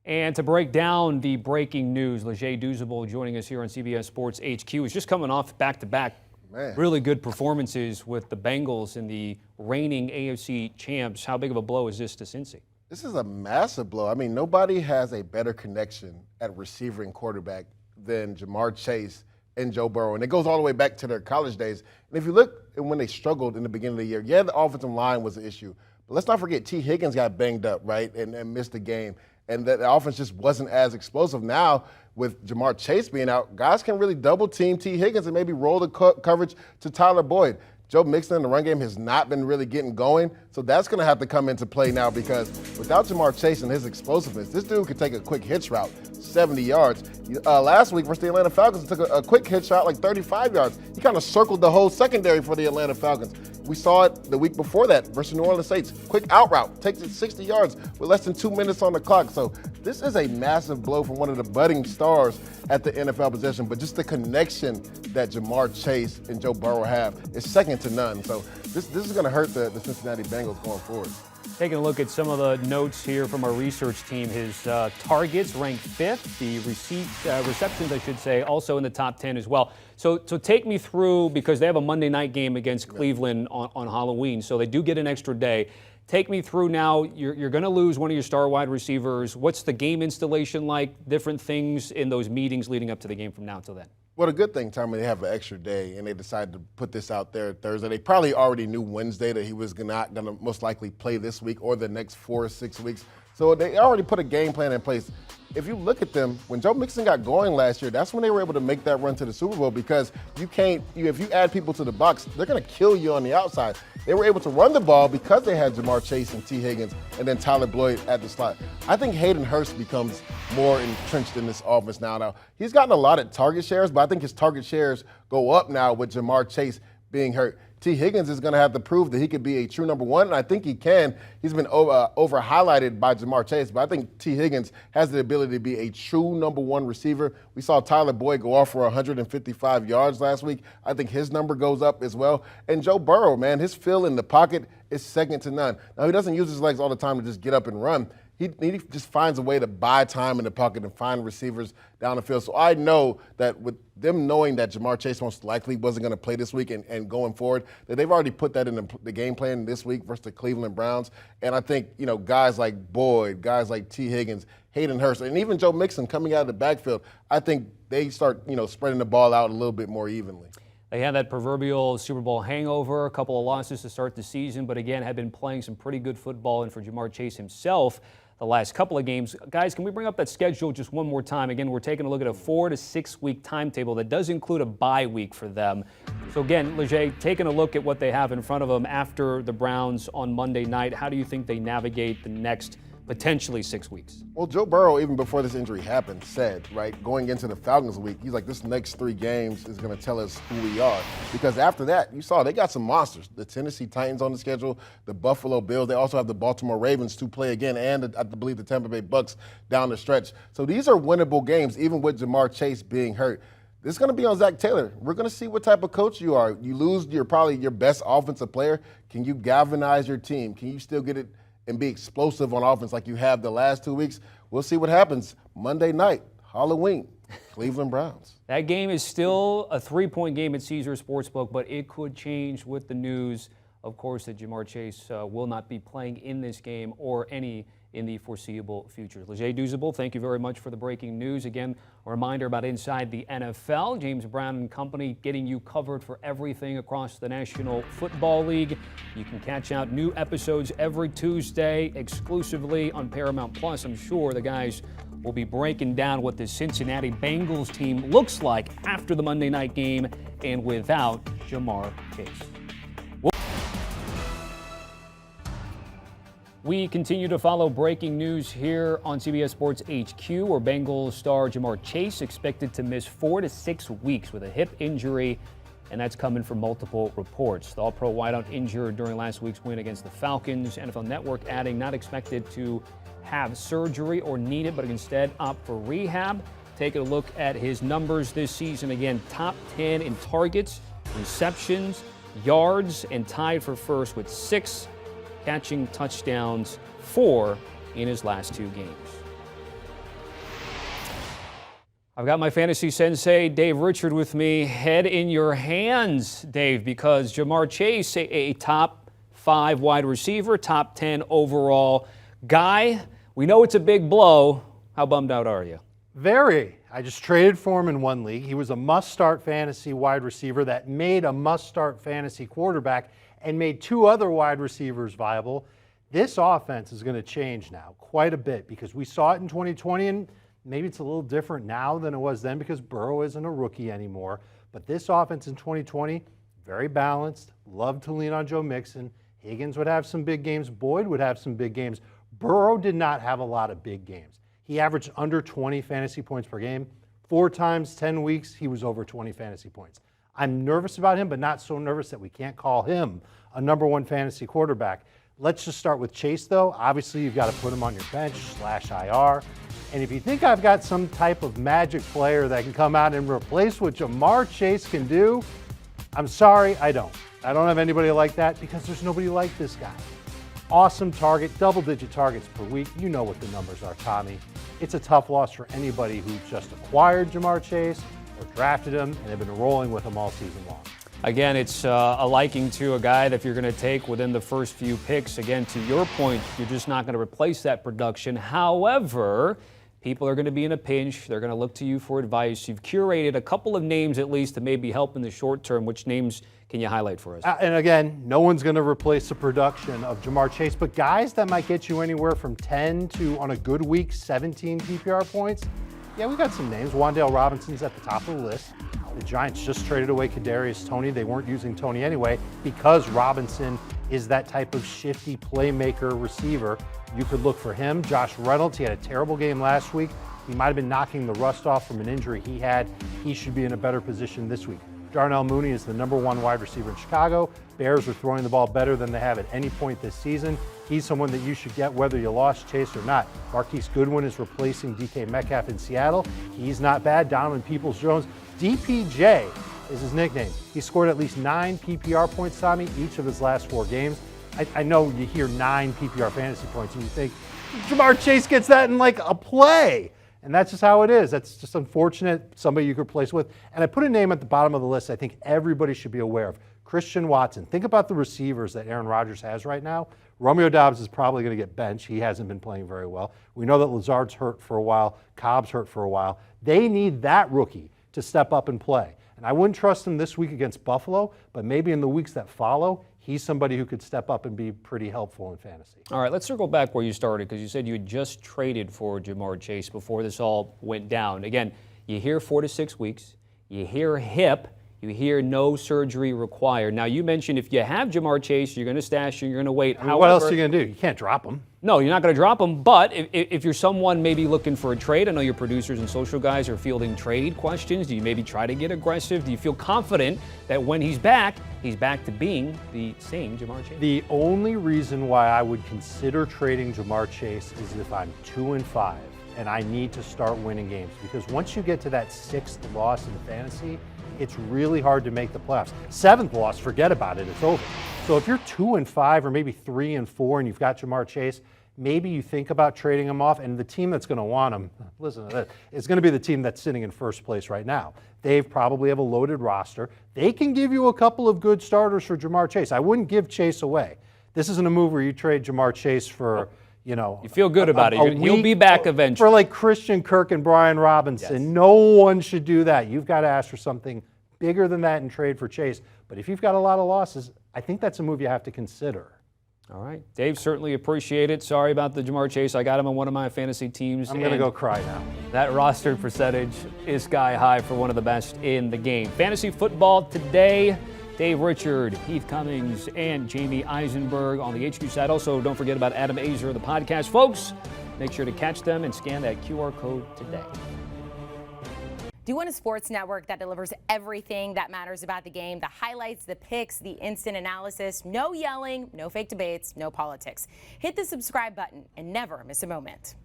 And to break down the breaking news, Douzable joining us here on CBS Sports HQ is just coming off back-to-back really good performances with the Bengals and the reigning AFC champs. How big of a blow is this to Cincy? This is a massive blow. I mean, nobody has a better connection at receiver and quarterback than Jamar Chase and Joe Burrow. And it goes all the way back to their college days. And if you look at when they struggled in the beginning of the year, yeah, the offensive line was an issue. But let's not forget T. Higgins got banged up, right, and missed the game. And the offense just wasn't as explosive. Now, with Jamar Chase being out, guys can really double-team T. Higgins and maybe roll the coverage to Tyler Boyd. Joe Mixon in the run game has not been really getting going, so that's going to have to come into play now because without Jamar Chase and his explosiveness, this dude could take a quick hitch route, 70 yards. Last week versus the Atlanta Falcons, he took a quick hitch route, like 35 yards. He kind of circled the whole secondary for the Atlanta Falcons. We saw it the week before that versus New Orleans Saints. Quick out route, takes it 60 yards with less than 2 minutes on the clock. So this is a massive blow from one of the budding stars at the NFL position. But just the connection that Jamar Chase and Joe Burrow have is second to none. So this is going to hurt the Cincinnati Bengals going forward. Taking a look at some of the notes here from our research team, his targets ranked 5th, the receptions, I should say, also in the top 10 as well. So take me through, because they have a Monday night game against Cleveland on Halloween, so they do get an extra day. Take me through now. You're going to lose one of your star wide receivers. What's the game installation like? Different things in those meetings leading up to the game from now until then. Well, the good thing, Tommy, they have an extra day, and they decided to put this out there Thursday. They probably already knew Wednesday that he was not going to most likely play this week or the next 4 or 6 weeks. So they already put a game plan in place. If you look at them, when Joe Mixon got going last year, that's when they were able to make that run to the Super Bowl because if you add people to the box, they're going to kill you on the outside. They were able to run the ball because they had Jamar Chase and T. Higgins and then Tyler Boyd at the slot. I think Hayden Hurst becomes more entrenched in this offense now. Now, he's gotten a lot of target shares, but I think his target shares go up now with Jamar Chase being hurt. T. Higgins is going to have to prove that he could be a true number one, and I think he can. He's been over-highlighted by Jamar Chase, but I think T. Higgins has the ability to be a true number one receiver. We saw Tyler Boyd go off for 155 yards last week. I think his number goes up as well. And Joe Burrow, man, his feel in the pocket is second to none. Now, he doesn't use his legs all the time to just get up and run. He just finds a way to buy time in the pocket and find receivers down the field. So I know that with them knowing that Jamar Chase most likely wasn't going to play this week and going forward, that they've already put that in the game plan this week versus the Cleveland Browns. And I think, guys like Boyd, guys like T. Higgins, Hayden Hurst, and even Joe Mixon coming out of the backfield, I think they start, spreading the ball out a little bit more evenly. They had that proverbial Super Bowl hangover, a couple of losses to start the season, but again, have been playing some pretty good football. And for Jamar Chase himself, the last couple of games. Guys, can we bring up that schedule just one more time? Again, we're taking a look at a 4 to 6 week timetable that does include a bye week for them. So again, Leger, taking a look at what they have in front of them after the Browns on Monday night, how do you think they navigate the next potentially 6 weeks? Well, Joe Burrow, even before this injury happened, said, right, going into the Falcons week, he's like, this next 3 games is going to tell us who we are. Because after that, you saw they got some monsters. The Tennessee Titans on the schedule, the Buffalo Bills. They also have the Baltimore Ravens to play again, and I believe the Tampa Bay Bucks down the stretch. So these are winnable games, even with Jamar Chase being hurt. This is going to be on Zach Taylor. We're going to see what type of coach you are. You lose probably your best offensive player. Can you galvanize your team? Can you still get it and be explosive on offense like you have the last 2 weeks? We'll see what happens Monday night, Halloween, Cleveland Browns. That game is still a 3-point game at Caesars Sportsbook, but it could change with the news, of course, that Jamar Chase will not be playing in this game or any in the foreseeable future. Leger Douzable, thank you very much for the breaking news. Again, a reminder about Inside the NFL. James Brown and company getting you covered for everything across the National Football League. You can catch out new episodes every Tuesday exclusively on Paramount Plus. I'm sure the guys will be breaking down what the Cincinnati Bengals team looks like after the Monday night game and without Jamar Chase. We continue to follow breaking news here on CBS Sports HQ, where Bengals star Jamar Chase expected to miss 4 to 6 weeks with a hip injury, and that's coming from multiple reports. The All-Pro wideout injured during last week's win against the Falcons. NFL Network adding not expected to have surgery or need it, but instead opt for rehab. Taking a look at his numbers this season. Again, top 10 in targets, receptions, yards, and tied for first with 6. Catching touchdowns, 4 in his last 2 games. I've got my fantasy sensei, Dave Richard, with me. Head in your hands, Dave, because Jamar Chase, a top 5 wide receiver, top 10 overall guy. We know it's a big blow. How bummed out are you? Very. I just traded for him in one league. He was a must-start fantasy wide receiver that made a must-start fantasy quarterback and made 2 other wide receivers viable. This offense is going to change now quite a bit because we saw it in 2020, and maybe it's a little different now than it was then because Burrow isn't a rookie anymore. But this offense in 2020, very balanced, loved to lean on Joe Mixon. Higgins would have some big games. Boyd would have some big games. Burrow did not have a lot of big games. He averaged under 20 fantasy points per game. 4 times, 10 weeks, he was over 20 fantasy points. I'm nervous about him, but not so nervous that we can't call him a number 1 fantasy quarterback. Let's just start with Chase, though. Obviously, you've got to put him on your bench /IR. And if you think I've got some type of magic player that can come out and replace what Jamar Chase can do, I'm sorry, I don't. I don't have anybody like that because there's nobody like this guy. Awesome target, double-digit targets per week. You know what the numbers are, Tommy. It's a tough loss for anybody who just acquired Jamar Chase or drafted him and have been rolling with him all season long. Again, it's a liking to a guy that if you're going to take within the first few picks. Again, to your point, you're just not going to replace that production. However, people are going to be in a pinch. They're going to look to you for advice. You've curated a couple of names at least to maybe help in the short term. Which names can you highlight for us? And again, no one's going to replace the production of Jamar Chase, but guys that might get you anywhere from 10 to, on a good week, 17 PPR points. Yeah, we got some names. Wan'Dale Robinson's at the top of the list. The Giants just traded away Kadarius Toney. They weren't using Toney anyway because Robinson is that type of shifty playmaker receiver. You could look for him. Josh Reynolds, he had a terrible game last week. He might have been knocking the rust off from an injury he had. He should be in a better position this week. Darnell Mooney is the number 1 wide receiver in Chicago. Bears are throwing the ball better than they have at any point this season. He's someone that you should get whether you lost Chase or not. Marquise Goodwin is replacing DK Metcalf in Seattle. He's not bad. Donovan Peoples-Jones. DPJ is his nickname. He scored at least 9 PPR points, Tommy, each of his last 4 games. I know you hear 9 PPR fantasy points and you think, Jamar Chase gets that in like a play. And that's just how it is. That's just unfortunate, somebody you could replace with. And I put a name at the bottom of the list I think everybody should be aware of. Christian Watson. Think about the receivers that Aaron Rodgers has right now. Romeo Doubs is probably going to get benched. He hasn't been playing very well. We know that Lazard's hurt for a while. Cobb's hurt for a while. They need that rookie to step up and play. And I wouldn't trust him this week against Buffalo, but maybe in the weeks that follow, he's somebody who could step up and be pretty helpful in fantasy. All right, let's circle back where you started because you said you had just traded for Jamar Chase before this all went down. Again, you hear 4 to 6 weeks. You hear hip. You hear no surgery required. Now, you mentioned if you have Jamar Chase, you're going to stash him, you're going to wait. What else are you going to do? You can't drop him. No, you're not going to drop him. But if you're someone maybe looking for a trade, I know your producers and social guys are fielding trade questions. Do you maybe try to get aggressive? Do you feel confident that when he's back to being the same Jamar Chase? The only reason why I would consider trading Jamar Chase is if I'm 2-5 and I need to start winning games. Because once you get to that 6th loss in fantasy, it's really hard to make the playoffs. 7th loss, forget about it, it's over. So if you're 2-5 or maybe 3-4 and you've got Jamar Chase, maybe you think about trading him off, and the team that's going to want him, listen to this, it's going to be the team that's sitting in first place right now. They probably have a loaded roster. They can give you a couple of good starters for Jamar Chase. I wouldn't give Chase away. This isn't a move where you trade Jamar Chase for, you feel good about it. He'll be back eventually. For like Christian Kirk and Brian Robinson. Yes. No one should do that. You've got to ask for something bigger than that and trade for Chase. But if you've got a lot of losses, I think that's a move you have to consider. All right. Dave, certainly appreciate it. Sorry about the Jamar Chase. I got him on one of my fantasy teams. I'm going to go cry now. That roster percentage is sky high for one of the best in the game. Fantasy football today. Dave Richard, Heath Cummings, and Jamie Eisenberg on the HQ side. Also, don't forget about Adam Azer, the podcast. Folks, make sure to catch them and scan that QR code today. Do you want a sports network that delivers everything that matters about the game? The highlights, the picks, the instant analysis, no yelling, no fake debates, no politics. Hit the subscribe button and never miss a moment.